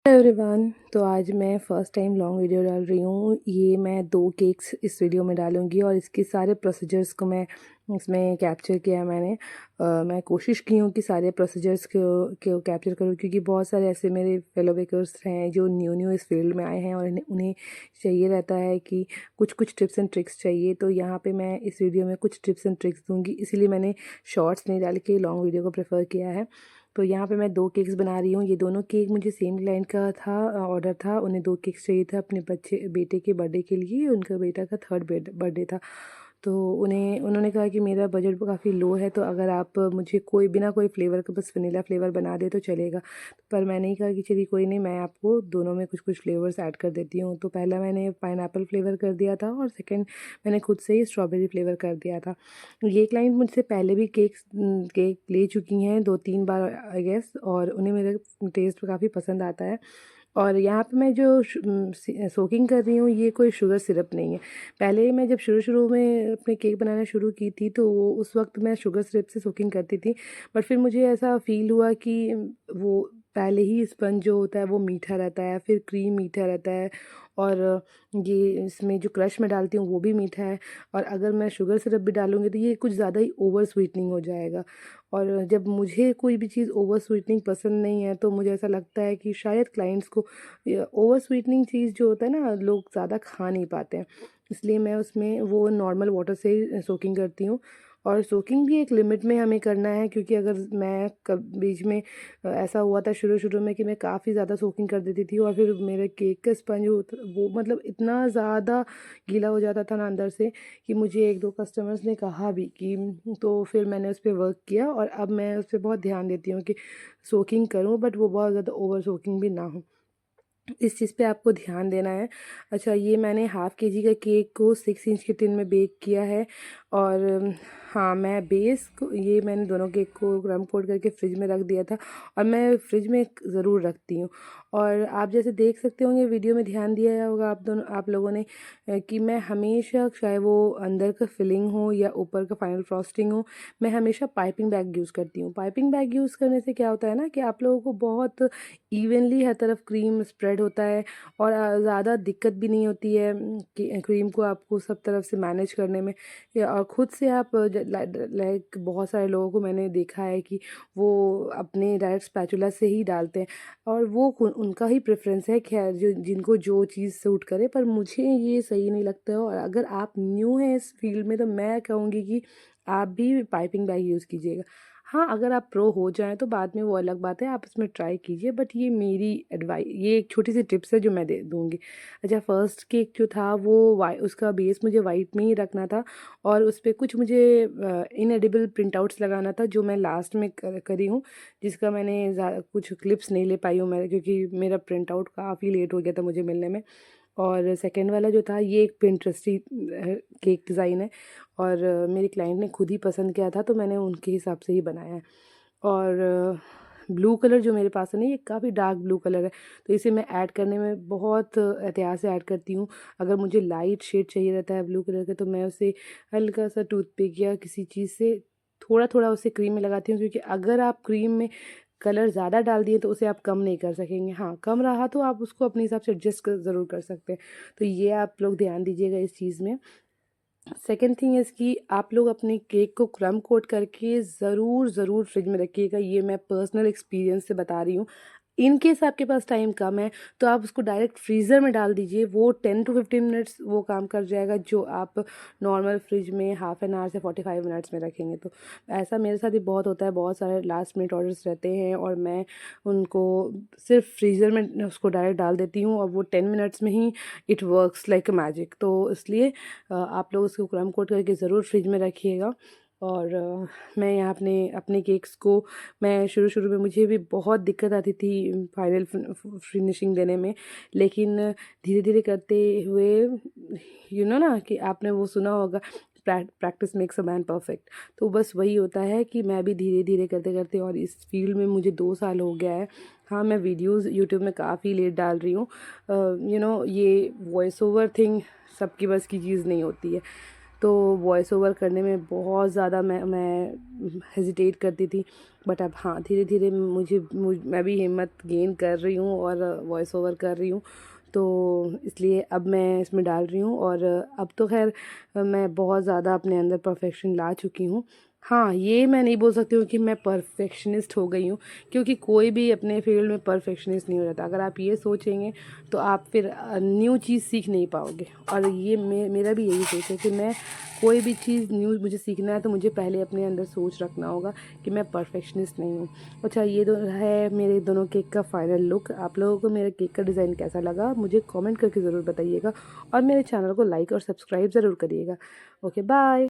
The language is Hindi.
एवरीवन, तो आज मैं फ़र्स्ट टाइम लॉन्ग वीडियो डाल रही हूँ। ये मैं 2 केक्स इस वीडियो में डालूँगी और इसके सारे प्रोसीजर्स को मैं इसमें कैप्चर किया है मैंने। मैं कोशिश की हूँ कि सारे प्रोसीजर्स को कैप्चर करूँ, क्योंकि बहुत सारे ऐसे मेरे फेलो बेकर्स हैं जो न्यू इस फील्ड में आए हैं और उन्हें चाहिए रहता है कि कुछ टिप्स एंड ट्रिक्स चाहिए। तो यहाँ पे मैं इस वीडियो में कुछ टिप्स एंड ट्रिक्स दूँगी, इसीलिए मैंने शॉर्ट्स नहीं डाल के लॉन्ग वीडियो को प्रेफर किया है। तो यहाँ पे मैं 2 केक्स बना रही हूँ। ये दोनों केक मुझे सेम क्लाइंट का था, ऑर्डर था। उन्हें 2 केक्स चाहिए था अपने बेटे के बर्थडे के लिए। उनका बेटा का 3rd बर्थडे था। तो उन्होंने कहा कि मेरा बजट काफ़ी लो है, तो अगर आप मुझे बिना कोई फ्लेवर का बस वनीला फ्लेवर बना दे तो चलेगा। पर मैंने ही कहा कि चलिए कोई नहीं, मैं आपको दोनों में कुछ फ्लेवर्स ऐड कर देती हूँ। तो पहला मैंने पाइनएप्पल फ्लेवर कर दिया था और सेकंड मैंने खुद से ही स्ट्रॉबेरी फ्लेवर कर दिया था। ये क्लाइंट मुझसे पहले भी केक ले चुकी हैं 2-3 बार आई गेस, और उन्हें मेरा टेस्ट काफ़ी पसंद आता है। और यहाँ पे मैं जो सोकिंग कर रही हूँ, ये कोई शुगर सिरप नहीं है। पहले मैं जब शुरू में अपने केक बनाना शुरू की थी, तो उस वक्त मैं शुगर सिरप से सोकिंग करती थी। बट फिर मुझे ऐसा फ़ील हुआ कि वो पहले ही स्पंज जो होता है वो मीठा रहता है, फिर क्रीम मीठा रहता है, और ये इसमें जो क्रश मैं डालती हूँ वो भी मीठा है। और अगर मैं शुगर सिरप भी डालूँगी तो ये कुछ ज़्यादा ही ओवर स्वीटनिंग हो जाएगा। और जब मुझे कोई भी चीज़ ओवर स्वीटनिंग पसंद नहीं है, तो मुझे ऐसा लगता है कि शायद क्लाइंट्स को ओवर स्वीटनिंग चीज़ जो होता है ना, लोग ज़्यादा खा नहीं पाते हैं। इसलिए मैं उसमें वो नॉर्मल वाटर से ही सोकिंग करती हूँ। और सोकिंग भी एक लिमिट में हमें करना है, क्योंकि अगर मैं बीच में ऐसा हुआ था शुरू में कि मैं काफ़ी ज़्यादा सोकिंग कर देती थी, और फिर मेरे केक का स्पंज वो मतलब इतना ज़्यादा गीला हो जाता था ना अंदर से, कि मुझे 1-2 कस्टमर्स ने कहा भी कि तो फिर मैंने उस पे वर्क किया, और अब मैं उस पे बहुत ध्यान देती हूँ कि सोकिंग करूँ, बट वो बहुत ज़्यादा ओवर सोकिंग भी ना हो। इस चीज़ पे आपको ध्यान देना है। अच्छा, ये मैंने हाफ़ केजी का केक को 6 इंच के टिन में बेक किया है। और हाँ, मैं बेस को ये मैंने दोनों केक को क्रम कोट करके फ्रिज में रख दिया था, और मैं फ्रिज में ज़रूर रखती हूँ। और आप जैसे देख सकते होंगे, वीडियो में ध्यान दिया होगा आप लोगों ने, कि मैं हमेशा, चाहे वो अंदर का फिलिंग हो या ऊपर का फाइनल फ्रॉस्टिंग हो, मैं हमेशा पाइपिंग बैग यूज़ करती हूँ। पाइपिंग बैग यूज़ करने से क्या होता है ना, कि आप लोगों को बहुत इवनली हर तरफ क्रीम स्प्रेड होता है, और ज़्यादा दिक्कत भी नहीं होती है कि क्रीम को आपको सब तरफ से मैनेज करने में। और ख़ुद से आप लाइक बहुत सारे लोगों को मैंने देखा है कि वो अपने डायरेक्ट स्पैचुला से ही डालते हैं, और वो उनका ही प्रेफरेंस है, खैर जो जिनको जो चीज़ सूट करे, पर मुझे ये सही नहीं लगता है। और अगर आप न्यू हैं इस फील्ड में, तो मैं कहूँगी कि आप भी पाइपिंग बैग यूज़ कीजिएगा। हाँ, अगर आप प्रो हो जाएँ तो बाद में वो अलग बात है, आप इसमें ट्राई कीजिए, बट ये मेरी ये एक छोटी-सी टिप्स है जो मैं दे दूँगी। अच्छा, फर्स्ट केक जो था वो उसका बेस मुझे वाइट में ही रखना था, और उस पे कुछ मुझे इनएडिबल प्रिंट आउट्स लगाना था, जो मैं लास्ट में करी हूँ, जिसका मैंने कुछ क्लिप्स नहीं ले पाई हूँ मैं, क्योंकि मेरा प्रिंट आउट काफ़ी लेट हो गया था मुझे मिलने में। और सेकंड वाला जो था, ये एक पिंटरेस्टी केक डिज़ाइन है, और मेरे क्लाइंट ने खुद ही पसंद किया था, तो मैंने उनके हिसाब से ही बनाया है। और ब्लू कलर जो मेरे पास है ना, ये काफ़ी डार्क ब्लू कलर है, तो इसे मैं ऐड करने में बहुत एहतियात से ऐड करती हूँ। अगर मुझे लाइट शेड चाहिए रहता है ब्लू कलर का, तो मैं उसे हल्का-सा टूथपिक या किसी चीज़ से थोड़ा-थोड़ा उसे क्रीम में लगाती हूँ, क्योंकि अगर आप क्रीम में कलर ज़्यादा डाल दिए तो उसे आप कम नहीं कर सकेंगे। हाँ, कम रहा तो आप उसको अपने हिसाब से एडजस्ट ज़रूर कर सकते हैं। तो ये आप लोग ध्यान दीजिएगा इस चीज़ में। सेकंड थिंग इज़ कि आप लोग अपने केक को क्रम्ब कोट करके ज़रूर फ्रिज में रखिएगा। ये मैं पर्सनल एक्सपीरियंस से बता रही हूँ। इन केस आपके पास टाइम कम है, तो आप उसको डायरेक्ट फ्रीज़र में डाल दीजिए, वो 10 टू 15 मिनट्स वो काम कर जाएगा, जो आप नॉर्मल फ्रिज में हाफ़ एन आवर से 45 मिनट्स में रखेंगे। तो ऐसा मेरे साथ भी बहुत होता है, बहुत सारे लास्ट मिनट ऑर्डर्स रहते हैं, और मैं उनको सिर्फ फ्रीज़र में उसको डायरेक्ट डाल देती हूँ, और वो 10 मिनट्स में ही it works like a magic. तो इसलिए आप लोग उसको क्रम्ब कोट करके ज़रूर फ्रिज में रखिएगा। और मैं यहाँ अपने केक्स को, मैं शुरू में मुझे भी बहुत दिक्कत आती थी फाइनल फिनिशिंग देने में, लेकिन धीरे-धीरे करते हुए, ना कि आपने वो सुना होगा, practice makes a man perfect. तो बस वही होता है कि मैं भी धीरे-धीरे करते-करते, और इस फील्ड में मुझे 2 साल हो गया है। हाँ, मैं वीडियोज़ यूट्यूब में काफ़ी लेट डाल रही हूँ। ये वॉइस ओवर थिंग सबकी बस की चीज़ नहीं होती है। तो वॉइस ओवर करने में बहुत ज़्यादा मैं हेजिटेट करती थी। बट अब हाँ, धीरे धीरे मैं भी हिम्मत गेन कर रही हूँ और वॉइस ओवर कर रही हूँ, तो इसलिए अब मैं इसमें डाल रही हूँ। और अब तो खैर मैं बहुत ज़्यादा अपने अंदर परफेक्शन ला चुकी हूँ। हाँ, ये मैं नहीं बोल सकती हूँ कि मैं परफेक्शनिस्ट हो गई हूँ, क्योंकि कोई भी अपने फील्ड में परफेक्शनिस्ट नहीं हो जाता। अगर आप ये सोचेंगे तो आप फिर न्यू चीज़ सीख नहीं पाओगे। और ये मेरा भी यही सोच है कि मैं कोई भी चीज़ न्यू मुझे सीखना है तो मुझे पहले अपने अंदर सोच रखना होगा कि मैं परफेक्शनिस्ट नहीं हूँ। अच्छा, ये है मेरे दोनों केक का फाइनल लुक। आप लोगों को मेरे केक का डिज़ाइन कैसा लगा मुझे कमेंट करके ज़रूर बताइएगा, और मेरे चैनल को लाइक और सब्सक्राइब ज़रूर करिएगा। Okay, bye.